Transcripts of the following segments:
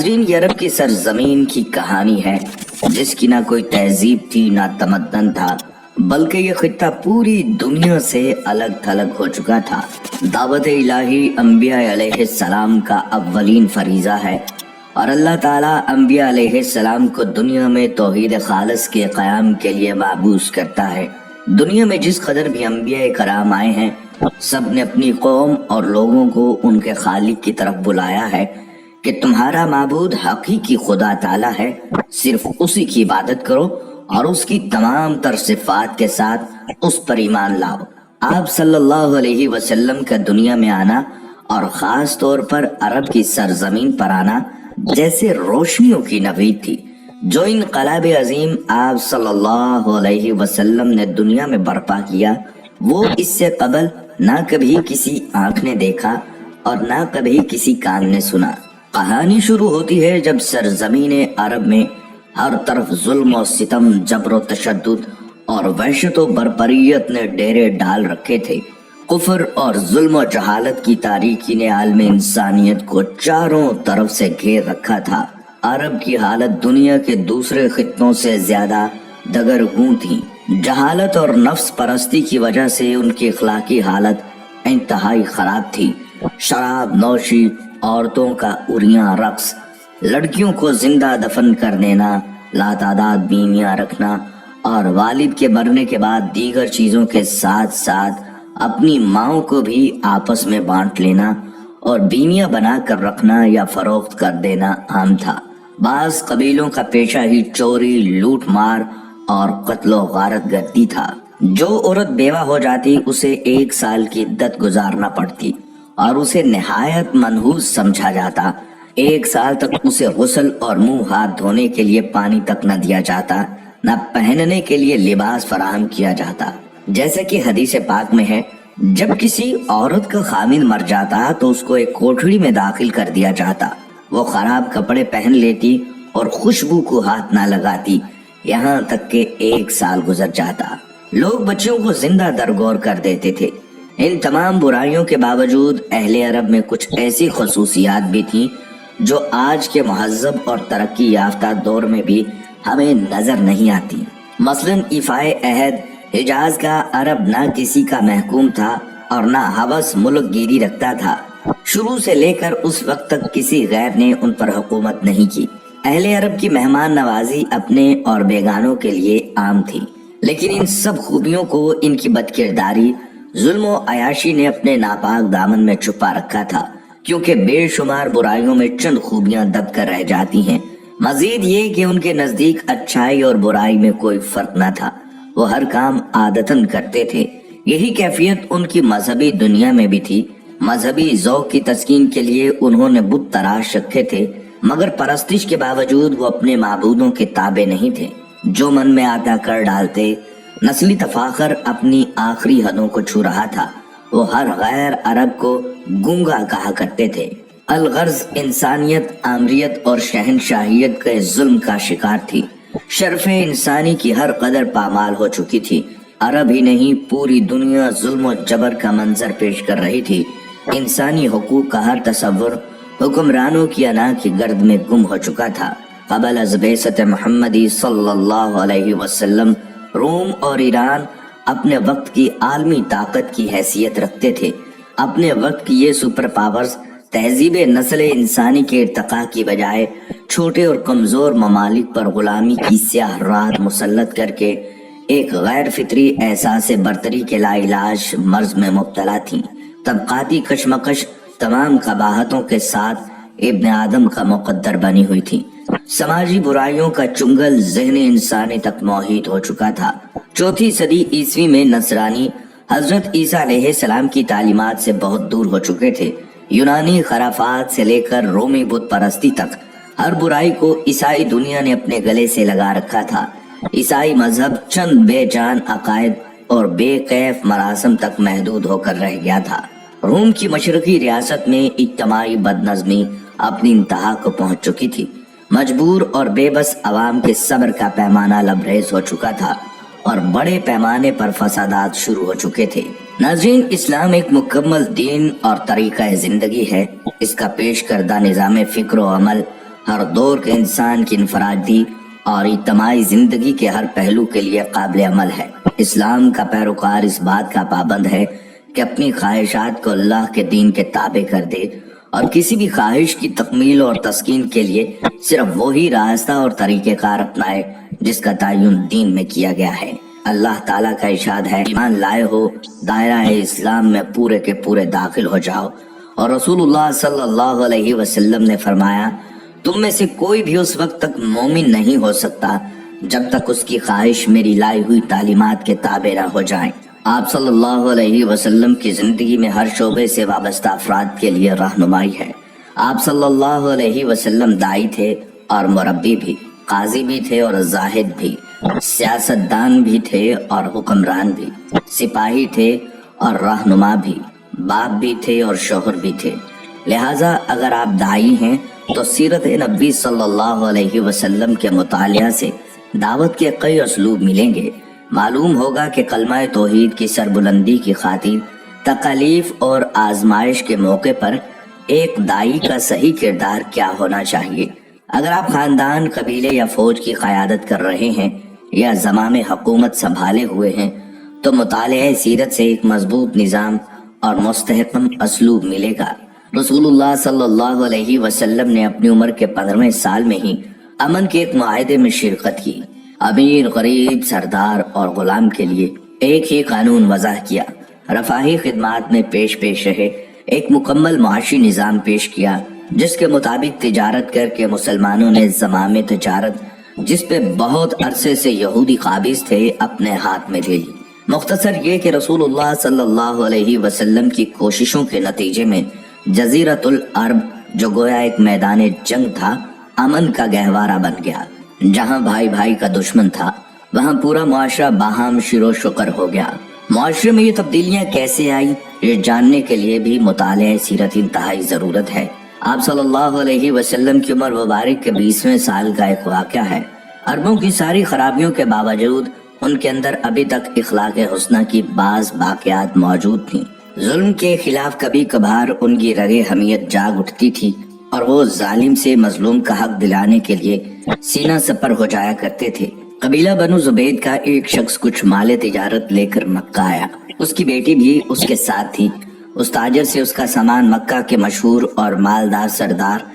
ناظرین، یہ عرب کی سرزمین کی کہانی ہے جس کی نہ کوئی تہذیب تھی نہ تمدن تھا، بلکہ یہ خطہ پوری دنیا سے الگ تھلگ ہو چکا تھا۔ دعوت الہی انبیاء علیہ السلام کا اولین فریضہ ہے، اور اللہ تعالیٰ انبیاء علیہ السلام کو دنیا میں توحید خالص کے قیام کے لیے مبعوث کرتا ہے۔ دنیا میں جس قدر بھی انبیاء کرام آئے ہیں، سب نے اپنی قوم اور لوگوں کو ان کے خالق کی طرف بلایا ہے کہ تمہارا معبود حقیقی خدا تعالیٰ ہے، صرف اسی کی عبادت کرو اور اس کی تمام تر صفات کے ساتھ اس پر ایمان لاؤ۔ آپ صلی اللہ علیہ وسلم کا دنیا میں آنا اور خاص طور پر عرب کی سرزمین پر آنا جیسے روشنیوں کی نوید تھی۔ جو انقلاب عظیم آپ صلی اللہ علیہ وسلم نے دنیا میں برپا کیا، وہ اس سے قبل نہ کبھی کسی آنکھ نے دیکھا اور نہ کبھی کسی کان نے سنا۔ کہانی شروع ہوتی ہے جب سرزمین عرب میں ہر طرف ظلم و ستم، جبر و تشدد اور وحشت و بربریت نے ڈیرے ڈال رکھے تھے۔ کفر اور ظلم و جہالت کی تاریکی نے عالم انسانیت کو چاروں طرف سے گھیر رکھا تھا۔ عرب کی حالت دنیا کے دوسرے خطوں سے زیادہ دگرگوں تھی۔ جہالت اور نفس پرستی کی وجہ سے ان کی اخلاقی حالت انتہائی خراب تھی۔ شراب نوشی، عورتوں کا عریاں رقص، لڑکیوں کو زندہ دفن کر دینا، لاتعداد بیویاں رکھنا اور والد کے مرنے کے بعد دیگر چیزوں کے ساتھ ساتھ اپنی ماؤں کو بھی آپس میں بانٹ لینا اور بیویاں بنا کر رکھنا یا فروخت کر دینا عام تھا۔ بعض قبیلوں کا پیشہ ہی چوری، لوٹ مار اور قتل و غارت گردی تھا۔ جو عورت بیوہ ہو جاتی اسے 1 سال کی عدت گزارنا پڑتی اور اسے نہایت منحوس سمجھا جاتا۔ 1 سال تک اسے غسل اور منہ ہاتھ دھونے کے لیے پانی تک نہ دیا جاتا، نہ پہننے کے لیے لباس فراہم کیا جاتا۔ جیسا کہ حدیث پاک میں ہے، جب کسی عورت کا خامند مر جاتا تو اس کو ایک کوٹھڑی میں داخل کر دیا جاتا۔ وہ خراب کپڑے پہن لیتی اور خوشبو کو ہاتھ نہ لگاتی، یہاں تک کہ 1 سال گزر جاتا۔ لوگ بچوں کو زندہ درگور کر دیتے تھے۔ ان تمام برائیوں کے باوجود اہل عرب میں کچھ ایسی خصوصیات بھی تھیں جو آج کے مہذب اور ترقی یافتہ دور میں بھی ہمیں نظر نہیں آتی۔ مثلاً ایفائے عہد۔ حجاز کا عرب نہ کسی کا محکوم تھا اور نہ ہوس ملک گیری رکھتا تھا۔ شروع سے لے کر اس وقت تک کسی غیر نے ان پر حکومت نہیں کی۔ اہل عرب کی مہمان نوازی اپنے اور بیگانوں کے لیے عام تھی، لیکن ان سب خوبیوں کو ان کی بد کرداری، ظلم و عیاشی نے اپنے ناپاک دامن میں چھپا رکھا تھا، کیونکہ بے شمار برائیوں میں چند خوبیاں دب کر رہ جاتی ہیں۔ مزید یہ کہ ان کے نزدیک اچھائی اور برائی میں کوئی فرق نہ تھا، وہ ہر کام عادتاً کرتے تھے۔ یہی کیفیت ان کی مذہبی دنیا میں بھی تھی۔ مذہبی ذوق کی تسکین کے لیے انہوں نے بت تراش رکھے تھے، مگر پرستش کے باوجود وہ اپنے معبودوں کے تابع نہیں تھے، جو من میں آتا کر ڈالتے۔ نسلی تفاخر اپنی آخری حدوں کو چھو رہا تھا۔ وہ ہر غیر عرب کو گونگا کہا کرتے تھے۔ الغرض انسانیت، آمریت اور شہنشاہیت کے ظلم کا شکار تھی۔ شرف انسانی کی ہر قدر پامال ہو چکی تھی۔ عرب ہی نہیں، پوری دنیا ظلم و جبر کا منظر پیش کر رہی تھی۔ انسانی حقوق کا ہر تصور حکمرانوں کی انا کی گرد میں گم ہو چکا تھا۔ قبل از بعثت محمدی صلی اللہ علیہ وسلم روم اور ایران اپنے وقت کی عالمی طاقت کی حیثیت رکھتے تھے۔ اپنے وقت کی یہ سپر پاورز تہذیب نسل انسانی کے ارتقاء کی بجائے چھوٹے اور کمزور ممالک پر غلامی کی سیاہ رات مسلط کر کے ایک غیر فطری احساس برتری کے لا علاج مرض میں مبتلا تھیں۔ طبقاتی کشمکش تمام قباحتوں کے ساتھ ابن آدم کا مقدر بنی ہوئی تھی۔ سماجی برائیوں کا چنگل ذہن انسانی تک محیط ہو چکا تھا۔ 4 صدی عیسوی میں نصرانی حضرت عیسیٰ علیہ السلام کی تعلیمات سے بہت دور ہو چکے تھے۔ یونانی خرافات سے لے کر رومی بت پرستی تک ہر برائی کو عیسائی دنیا نے اپنے گلے سے لگا رکھا تھا۔ عیسائی مذہب چند بے جان عقائد اور بے کیف مراسم تک محدود ہو کر رہ گیا تھا۔ روم کی مشرقی ریاست میں اجتماعی بد نظمی اپنی انتہا کو پہنچ چکی تھی۔ مجبور اور بے بس عوام کے صبر کا پیمانہ لبریز ہو چکا تھا اور بڑے پیمانے پر فسادات شروع ہو چکے تھے۔ ناظرین، اسلام ایک مکمل دین اور طریقہ زندگی ہے۔ اس کا پیش کردہ نظام فکر و عمل ہر دور کے انسان کی انفرادی اور اجتماعی زندگی کے ہر پہلو کے لیے قابل عمل ہے۔ اسلام کا پیروکار اس بات کا پابند ہے کہ اپنی خواہشات کو اللہ کے دین کے تابع کر دے اور کسی بھی خواہش کی تکمیل اور تسکین کے لیے صرف وہی راستہ اور طریقہ کار اپنائے جس کا تعین دین میں کیا گیا ہے۔ اللہ تعالیٰ کا ارشاد ہے، ایمان لائے ہو دائرہ اسلام میں پورے کے پورے داخل ہو جاؤ، اور رسول اللہ صلی اللہ علیہ وسلم نے فرمایا، تم میں سے کوئی بھی اس وقت تک مومن نہیں ہو سکتا جب تک اس کی خواہش میری لائی ہوئی تعلیمات کے تابع نہ ہو جائیں۔ آپ صلی اللہ علیہ وسلم کی زندگی میں ہر شعبے سے وابستہ افراد کے لیے رہنمائی ہے۔ آپ صلی اللہ علیہ وسلم دائی تھے اور مربی بھی، قاضی بھی تھے اور زاہد بھی، سیاستدان بھی تھے اور حکمران بھی، سپاہی تھے اور رہنما بھی، باپ بھی تھے اور شوہر بھی تھے۔ لہٰذا اگر آپ دائی ہیں تو سیرت نبی صلی اللہ علیہ وسلم کے مطالعہ سے دعوت کے کئی اسلوب ملیں گے۔ معلوم ہوگا کہ کلمہ توحید کی سربلندی کی خاطر تکالیف اور آزمائش کے موقع پر ایک دائی کا صحیح کردار کیا ہونا چاہیے۔ اگر آپ خاندان، قبیلے یا فوج کی قیادت کر رہے ہیں یا زمام حکومت سنبھالے ہوئے ہیں تو مطالعہ سیرت سے ایک مضبوط نظام اور مستحکم اسلوب ملے گا۔ رسول اللہ صلی اللہ علیہ وسلم نے اپنی عمر کے 15ویں سال میں ہی امن کے ایک معاہدے میں شرکت کی۔ امیر، غریب، سردار اور غلام کے لیے ایک ہی قانون وضع کیا، رفاہی خدمات میں پیش رہے، ایک مکمل معاشی نظام پیش کیا جس کے مطابق تجارت کر کے مسلمانوں نے زمام تجارت جس پہ بہت عرصے سے یہودی قابض تھے اپنے ہاتھ میں لے لی۔ مختصر یہ کہ رسول اللہ صلی اللہ علیہ وسلم کی کوششوں کے نتیجے میں جزیرۃ العرب جو گویا ایک میدان جنگ تھا، امن کا گہوارہ بن گیا۔ جہاں بھائی بھائی کا دشمن تھا وہاں پورا معاشرہ باہم شر و شکر ہو گیا۔ معاشرے میں یہ تبدیلیاں کیسے آئی، یہ جاننے کے لیے بھی مطالعہ سیرت انتہائی ضرورت ہے۔ آپ صلی اللہ علیہ وسلم کی عمر مبارک کے 20ویں سال کا ایک واقعہ ہے۔ عربوں کی ساری خرابیوں کے باوجود ان کے اندر ابھی تک اخلاق حسنہ کی بعض باقیات موجود تھیں۔ ظلم کے خلاف کبھی کبھار ان کی رگے حمیت جاگ اٹھتی تھی اور وہ ظالم سے مظلوم کا حق دلانے کے لیے سینہ سپر ہو جایا کرتے تھے۔ قبیلہ بنو زبید کا ایک شخص کچھ مال تجارت لے کر مکہ آیا، اس کی بیٹی بھی اس کے ساتھ تھی۔ اس تاجر سے اس کا سامان مکہ کے مشہور اور مالدار سردار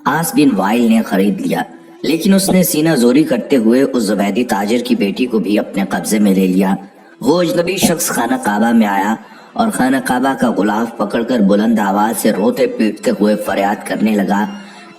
عاص بن وائل نے خرید لیا، لیکن اس نے سینہ زوری کرتے ہوئے اس زبیدی تاجر کی بیٹی کو بھی اپنے قبضے میں لے لیا۔ وہ اجنبی شخص خانہ کعبہ میں آیا اور خانہ کعبہ کا غلاف پکڑ کر بلند آواز سے روتے پیٹتے ہوئے فریاد کرنے لگا،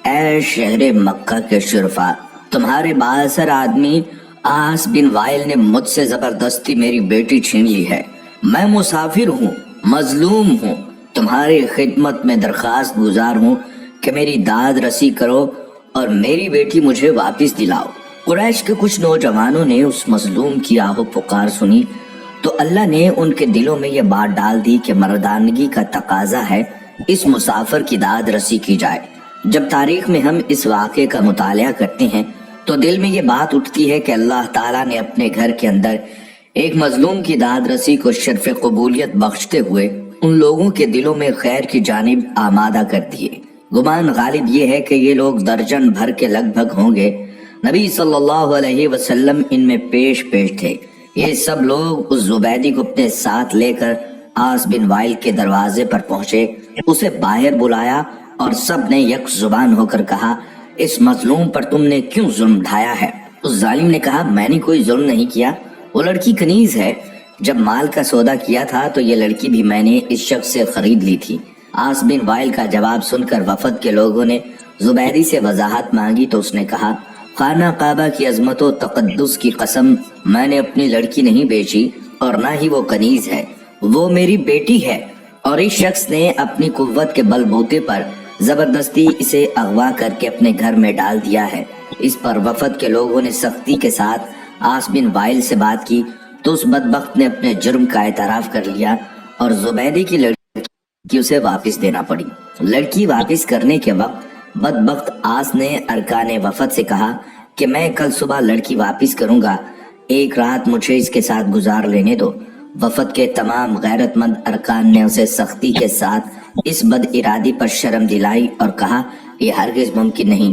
اے شہر مکہ کے شرفا، تمہارے بااثر آدمی عاص بن وائل نے مجھ سے زبردستی میری بیٹی چھین لی ہے۔ میں مسافر ہوں، مظلوم ہوں، تمہاری خدمت میں درخواست گزار ہوں کہ میری داد رسی کرو اور میری بیٹی مجھے واپس دلاؤ۔ قریش کے کچھ نوجوانوں نے اس مظلوم کی آہ و پکار سنی تو اللہ نے ان کے دلوں میں یہ بات ڈال دی کہ مردانگی کا تقاضا ہے اس مسافر کی داد رسی کی جائے۔ جب تاریخ میں ہم اس واقعے کا مطالعہ کرتے ہیں تو دل میں یہ بات اٹھتی ہے کہ اللہ تعالیٰ نے اپنے گھر کے اندر ایک مظلوم کی داد رسی کو شرف قبولیت بخشتے ہوئے ان لوگوں کے دلوں میں خیر کی جانب آمادہ کر دیے۔ گمان غالب یہ ہے کہ یہ لوگ درجن بھر کے لگ بھگ ہوں گے۔ نبی صلی اللہ علیہ وسلم ان میں پیش تھے۔ یہ سب لوگ اس زبیدی کو اپنے ساتھ لے کر عاص بن وائل کے دروازے پر پہنچے، اسے باہر بلایا اور سب نے یک زبان ہو کر کہا، اس مظلوم پر تم نے کیوں ظلم ڈھایا ہے؟ اس ظالم نے کہا، میں نے کوئی ظلم نہیں کیا، وہ لڑکی کنیز ہے، جب مال کا سودا کیا تھا تو یہ لڑکی بھی میں نے اس شخص سے خرید لی تھی۔ عاص بن وائل کا جواب سن کر وفد کے لوگوں نے زبیدی سے وضاحت مانگی تو اس نے کہا، خانہ کعبہ کی عظمت و تقدس کی قسم، میں نے اپنی لڑکی نہیں بیچی اور نہ ہی وہ کنیز ہے، وہ میری بیٹی ہے، اور اس شخص نے اپنی قوت کے بل بوتے پر زبردستی اسے اغوا کر کے اپنے گھر میں ڈال دیا ہے۔ اس پر وفد کے لوگوں نے سختی کے ساتھ عاص بن وائل سے بات کی تو اس بدبخت نے اپنے جرم کا اعتراف کر لیا اور زبیدی کی لڑکی اسے واپس دینا پڑی۔ لڑکی واپس کرنے کے وقت بدبخت عاص نے ارکان وفد سے کہا کہ میں کل صبح لڑکی واپس کروں گا، ایک رات مجھے اس کے ساتھ گزار لینے دو۔ وفد کے تمام غیرت مند ارکان نے اسے سختی کے ساتھ اس بد ارادی پر شرم دلائی اور کہا، یہ ہرگز ممکن نہیں،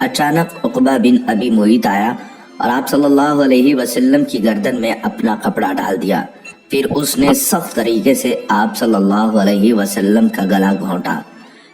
اچانک عقبہ بن ابی معیط آیا اور آپ صلی اللہ علیہ وسلم کی گردن میں اپنا کپڑا ڈال دیا. پھر اس نے سخت طریقے سے آپ صلی اللہ علیہ وسلم کا گلا گھونٹا.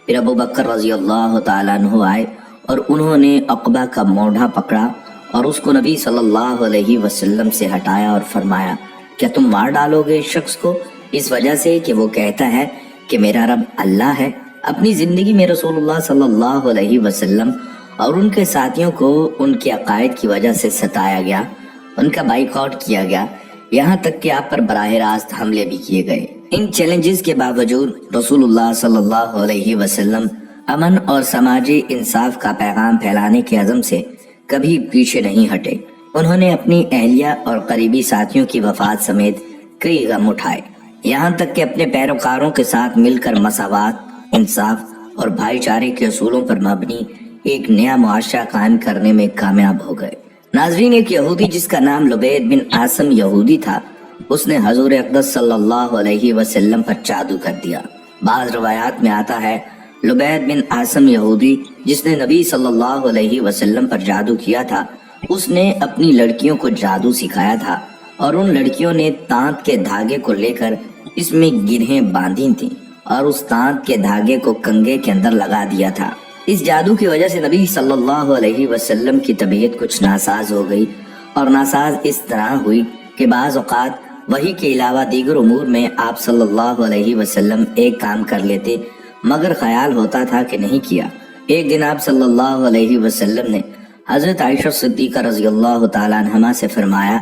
پھر ابو بکر رضی اللہ تعالیٰ عنہ آئے اور انہوں نے عقبہ کا موڈھا پکڑا اور اس کو نبی صلی اللہ علیہ وسلم سے ہٹایا اور فرمایا کیا تم مار ڈالو گے اس شخص کو اس وجہ سے کہ وہ کہتا ہے کہ میرا رب اللہ ہے؟ اپنی زندگی میں رسول اللہ صلی اللہ علیہ وسلم اور ان کے ساتھیوں کو ان کے عقائد کی وجہ سے ستایا گیا، ان کا بائیکاٹ کیا گیا، یہاں تک کہ آپ پر براہ راست حملے بھی کیے گئے. ان چیلنجز کے باوجود رسول اللہ صلی اللہ علیہ وسلم امن اور سماجی انصاف کا پیغام پھیلانے کے عزم سے کبھی پیچھے نہیں ہٹے. انہوں نے اپنی اہلیہ اور قریبی ساتھیوں کی وفات سمیت کئی غم اٹھائے، یہاں تک کہ اپنے پیروکاروں کے ساتھ مل کر مساوات، انصاف اور بھائی چارے کے اصولوں پر مبنی ایک نیا معاشرہ قائم کرنے میں کامیاب ہو گئے. ناظرین، ایک یہودی جس کا نام لبید بن عاصم یہودی تھا، اس نے حضور اقدس صلی اللہ علیہ وسلم پر جادو کر دیا. بعض روایات میں آتا ہے لبید بن عاصم یہودی جس نے نبی صلی اللہ علیہ وسلم پر جادو کیا تھا، اس نے اپنی لڑکیوں کو جادو سکھایا تھا اور ان لڑکیوں نے تانت کے دھاگے کو لے کر اس میں گرہیں باندھی تھیں اور اس تانت کے دھاگے کو کنگھے کے اندر لگا دیا تھا. اس جادو کی وجہ سے نبی صلی اللہ علیہ وسلم کی طبیعت کچھ ناساز ہو گئی، اور ناساز اس طرح ہوئی کہ بعض اوقات وحی کے علاوہ دیگر امور میں آپ صلی اللہ علیہ وسلم ایک کام کر لیتے مگر خیال ہوتا تھا کہ نہیں کیا. ایک دن آپ صلی اللہ علیہ وسلم نے حضرت عائشہ صدیقہ رضی اللہ تعالیٰ عنہما سے فرمایا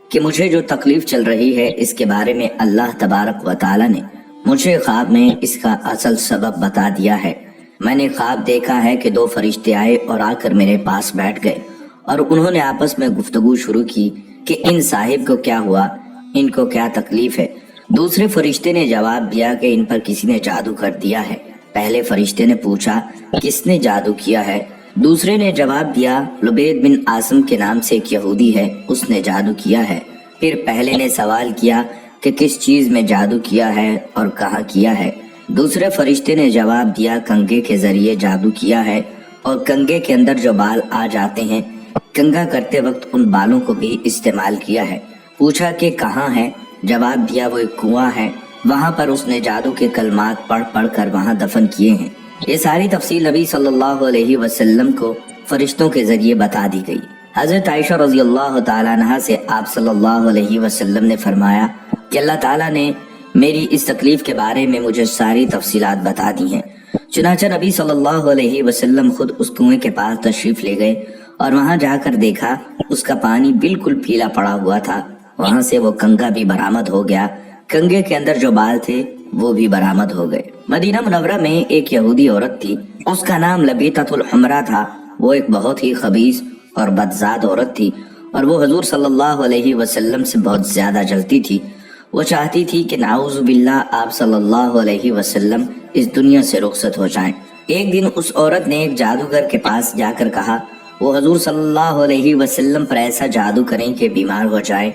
کہ مجھے جو تکلیف چل رہی ہے اس کے بارے میں اللہ تبارک و تعالیٰ نے مجھے خواب میں اس کا اصل سبب بتا دیا ہے. میں نے خواب دیکھا ہے کہ دو فرشتے آئے اور آ کر میرے پاس بیٹھ گئے اور انہوں نے آپس میں گفتگو شروع کی کہ ان صاحب کو کیا ہوا، ان کو کیا تکلیف ہے. دوسرے فرشتے نے جواب دیا کہ ان پر کسی نے جادو کر دیا ہے. پہلے فرشتے نے پوچھا کس نے جادو کیا ہے؟ دوسرے نے جواب دیا لبید بن عاصم کے نام سے ایک یہودی ہے، اس نے جادو کیا ہے. پھر پہلے نے سوال کیا کہ کس چیز میں جادو کیا ہے اور کہاں کیا ہے. دوسرے فرشتے نے جواب دیا کنگھے کے ذریعے جادو کیا ہے اور کنگھے کے اندر جو بال آ جاتے ہیں کنگھا کرتے وقت ان بالوں کو بھی استعمال کیا ہے. پوچھا کہ کہاں ہے؟ جواب دیا وہ ایک کنواں ہے، وہاں پر اس نے جادو کے کلمات پڑھ پڑھ کر وہاں دفن کیے ہیں. یہ ساری تفصیل نبی صلی اللہ علیہ وسلم کو فرشتوں کے ذریعے بتا دی گئی. حضرت عائشہ رضی اللہ تعالیٰ عنہا سے آپ صلی اللہ علیہ وسلم نے فرمایا کہ اللہ تعالیٰ نے میری اس تکلیف کے بارے میں مجھے ساری تفصیلات بتا دی ہیں. چنانچہ نبی صلی اللہ علیہ وسلم خود اس کنویں کے پاس تشریف لے گئے اور وہاں جا کر دیکھا اس کا پانی بالکل پیلا پڑا ہوا تھا. وہاں سے وہ کنگھا بھی برآمد ہو گیا، کنگھے کے اندر جو بال تھے وہ بھی برآمد ہو گئے. مدینہ منورہ میں ایک یہودی عورت تھی، اس کا نام لبیتۃ الحمرا تھا. وہ ایک بہت ہی خبیث اور بدذات عورت تھی اور وہ حضور صلی اللہ علیہ وسلم سے بہت زیادہ جلتی تھی. وہ چاہتی تھی کہ نعوذ باللہ آپ صلی اللہ علیہ وسلم اس دنیا سے رخصت ہو جائیں. ایک دن اس عورت نے ایک جادوگر کے پاس جا کر کہا وہ حضور صلی اللہ علیہ وسلم پر ایسا جادو کریں کہ بیمار ہو جائے.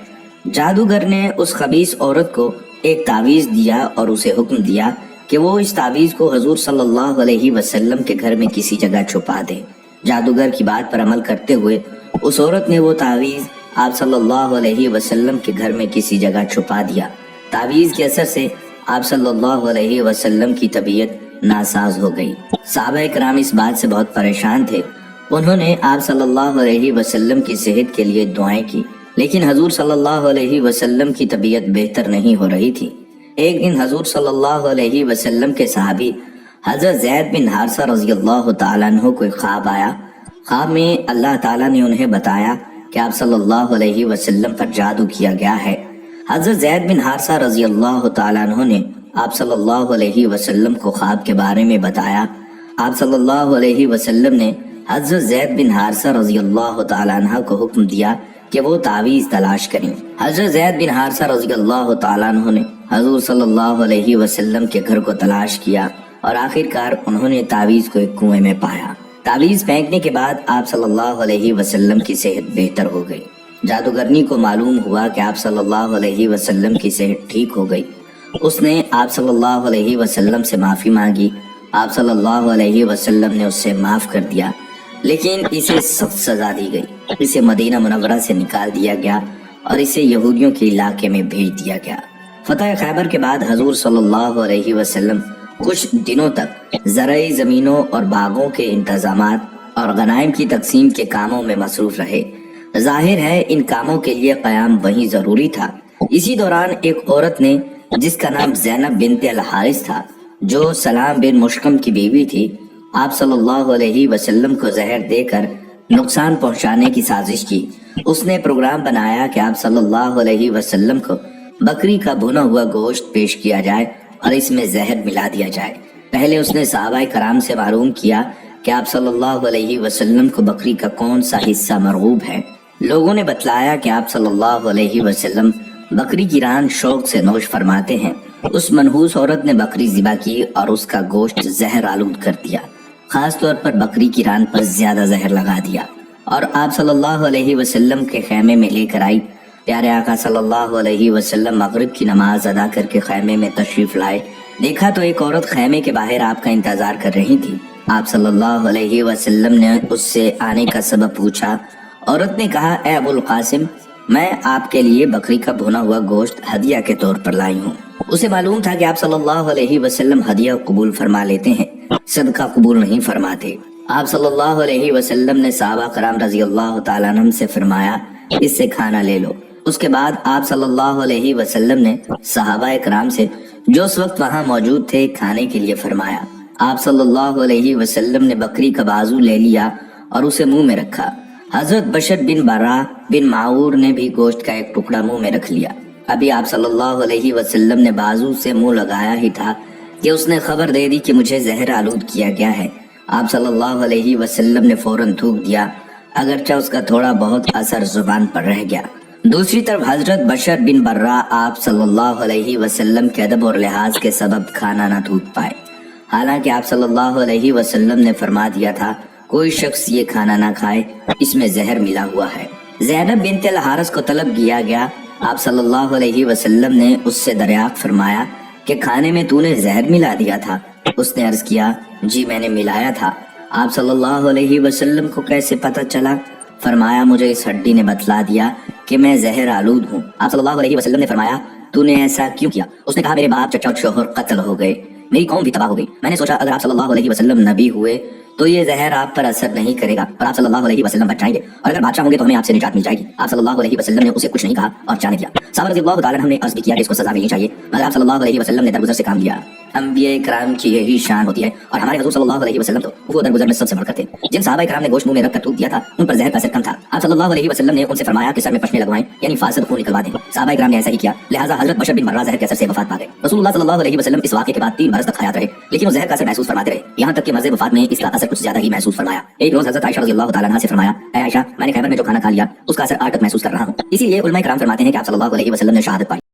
جادوگر نے اس خبیث عورت کو ایک تعویذ دیا اور اسے حکم دیا کہ وہ اس تعویذ کو حضور صلی اللہ علیہ وسلم کے گھر میں کسی جگہ چھپا دے. جادوگر کی بات پر عمل کرتے ہوئے اس عورت نے وہ تعویذ آپ صلی اللہ علیہ وسلم کے گھر میں کسی جگہ چھپا دیا. تعویذ کے اثر سے آپ صلی اللہ علیہ وسلم کی طبیعت ناساز ہو گئی. صحابہ کرام اس بات سے بہت پریشان تھے. انہوں نے آپ صلی اللہ علیہ وسلم کی صحت کے لیے دعائیں کی، لیکن حضور صلی اللہ علیہ وسلم کی طبیعت بہتر نہیں ہو رہی تھی. ایک دن حضور صلی اللہ علیہ وسلم کے صحابی حضرت زید بن حارثہ رضی اللہ تعالیٰ عنہ کو ایک خواب آیا. خواب میں اللہ تعالیٰ نے انہیں بتایا کہ آپ صلی اللہ علیہ وسلم پر جادو کیا گیا ہے. حضرت زید بن حارثہ رضی اللہ تعالیٰ عنہ نے آپ صلی اللہ علیہ وسلم کو خواب کے بارے میں بتایا. آپ صلی اللہ علیہ وسلم نے حضرت زید بن حارثہ رضی اللہ تعالیٰ عنہ کو حکم دیا کہ وہ تعویذ تلاش کریں. حضرت زید بن حارثہ رضی اللہ تعالیٰ عنہ نے حضور صلی اللہ علیہ وسلم کے گھر کو تلاش کیا اور آخرکار انہوں نے تعویذ کو ایک کنویں میں پایا. تعویذ پھینکنے کے بعد آپ صلی اللہ علیہ وسلم کی صحت بہتر ہو گئی. جادوگرنی کو معلوم ہوا کہ آپ صلی اللہ علیہ وسلم کی صحت ٹھیک ہو گئی. اس نے آپ صلی اللہ علیہ وسلم سے معافی مانگی. آپ صلی اللہ علیہ وسلم نے اس سے معاف کر دیا. لیکن اسے سخت سزا دی گئی، اسے مدینہ منورہ سے نکال دیا گیا اور اسے یہودیوں کے علاقے میں بھیج دیا گیا۔ فتح خیبر کے بعد حضور صلی اللہ علیہ وسلم کچھ دنوں تک زرعی زمینوں اور باغوں کے انتظامات اور غنائم کی تقسیم کے کاموں میں مصروف رہے۔ ظاہر ہے ان کاموں کے لیے قیام وہیں ضروری تھا۔ اسی دوران ایک عورت نے جس کا نام زینب بنت الحارث تھا، جو سلام بن مشکم کی بیوی تھی، آپ صلی اللہ علیہ وسلم کو زہر دے کر نقصان پہنچانے کی سازش کی۔ اس نے پروگرام بنایا کہ آپ صلی اللہ علیہ وسلم کو بکری کا بھنا ہوا گوشت پیش کیا جائے اور اس میں زہر ملا دیا جائے۔ پہلے اس نے صحابہ کرام سے معلوم کیا کہ آپ صلی اللہ علیہ وسلم کو بکری کا کون سا حصہ مرغوب ہے۔ لوگوں نے بتلایا کہ آپ صلی اللہ علیہ وسلم بکری کی ران شوق سے نوش فرماتے ہیں۔ اس منحوس عورت نے بکری ذبح کی اور اس کا گوشت زہر آلود کر دیا، خاص طور پر بکری کی ران پر زیادہ زہر لگا دیا، اور آپ صلی اللہ علیہ وسلم کے خیمے میں لے کر آئی۔ پیارے آقا صلی اللہ علیہ وسلم مغرب کی نماز ادا کر کے خیمے میں تشریف لائے۔ دیکھا تو ایک عورت خیمے کے باہر آپ کا انتظار کر رہی تھی۔ آپ صلی اللہ علیہ وسلم نے اس سے آنے کا سبب پوچھا۔ عورت نے کہا، اے ابو القاسم، میں آپ کے لیے بکری کا بھنا ہوا گوشت ہدیہ کے طور پر لائی ہوں۔ اسے معلوم تھا کہ آپ صلی اللہ علیہ وسلم ہدیہ قبول فرما لیتے ہیں، صدقہ قبول نہیں فرماتے۔ آپ صلی اللہ علیہ وسلم نے صحابہ کرام رضی اللہ تعالیٰ عنہم سے فرمایا، اس سے کھانا لے لو۔ اس کے بعد آپ صلی اللہ علیہ وسلم نے صحابہ کرام سے جو اس وقت وہاں موجود تھے کھانے کے لیے فرمایا۔ آپ صلی اللہ علیہ وسلم نے بکری کا بازو لے لیا اور اسے منہ میں رکھا۔ حضرت بشر بن برا بن معور نے بھی گوشت کا ایک ٹکڑا منہ میں رکھ لیا۔ ابھی آپ صلی اللہ علیہ وسلم نے بازو سے منہ لگایا ہی تھا کہ اس نے خبر دے دی کہ مجھے زہر آلود کیا گیا ہے۔ آپ صلی اللہ علیہ وسلم نے فوراً تھوک دیا، اگرچہ اس کا تھوڑا بہت اثر زبان پر رہ گیا۔ دوسری طرف حضرت بشر بن برا آپ صلی اللہ علیہ وسلم کے ادب اور لحاظ کے سبب کھانا نہ تھوک پائے، حالانکہ آپ صلی اللہ علیہ وسلم نے فرما دیا تھا کوئی شخص یہ کھانا نہ کھائے، اس میں زہر ملا ہوا ہے۔ زینب بنت الحارث کو طلب کیا گیا۔ آپ صلی اللہ علیہ وسلم نے اس سے دریافت فرمایا کہ کھانے میں تو نے زہر ملا دیا تھا؟ اس نے عرض کیا، جی میں نے ملایا تھا۔ آپ صلی اللہ علیہ وسلم کو کیسے پتہ چلا؟ فرمایا، مجھے اس ہڈی نے بتلا دیا کہ میں زہر آلود ہوں۔ آپ صلی اللہ علیہ وسلم نے فرمایا، تو نے ایسا کیوں کیا؟ اس نے کہا، میرے باپ چچا اور شوہر قتل ہو گئے، میری قوم بھی تباہ ہو گئی۔ میں نے سوچا اگر آپ صلی اللہ علیہ وسلم نبی ہوئے تو یہ زہر آپ پر اثر نہیں کرے گا اور آپ صلی اللہ علیہ وسلم بچ جائیں گے، اور اگر بادشاہ ہوں گے تو ہمیں آپ سے نجات مل جائے گی۔ آپ صلی اللہ علیہ وسلم نے اسے کچھ نہیں کہا اور جانے دیا۔ صحابہ رضی اللہ تعالیٰ عنہ نے عرض بھی کیا کہ اس کو سزا ملنی چاہیے، مگر آپ صلی اللہ علیہ وسلم نے درگزر سے کام لیا۔ انبیاء کرام کی یہی شان ہوتی ہے، اور ہمارے حضور صلی اللہ علیہ وسلم تو وہ درگزر میں سب سے بڑھ کر تھے۔ جن صحابہ کرام نے گوشت منہ میں رکھ کر تھوک دیا تھا ان پر زہر کا اثر کم تھا۔ آپ صلی اللہ علیہ وسلم نے ان سے فرمایا کہ سر میں پشنے لگوائیں، یعنی فاسد خون نکلوا دیں۔ صحابہ کرام نے ایسا ہی کیا، لہٰذا حضرت بشر بن برا زہر کے اثر سے وفات پا گئے۔ رسول اللہ صلی اللہ علیہ وسلم اس واقعے کے بعد 3 برس تک حیات رہے، لیکن وہ زہر کا اثر محسوس فرماتے رہے، یہاں تک کہ مرض وفات میں اس کا اثر کچھ زیادہ ہی محسوس فرمایا۔ ایک روز حضرت عائشہ رضی اللہ تعالیٰ عنہا سے فرمایا، اے عائشہ، میں نے خیبر میں جو کھانا کھا لیا اس کا اثر آج تک محسوس کر رہا ہوں۔ اسی لیے علماء کرام فرماتے ہیں کہ آپ صلی اللہ علیہ وسلم نے شہادت پائی۔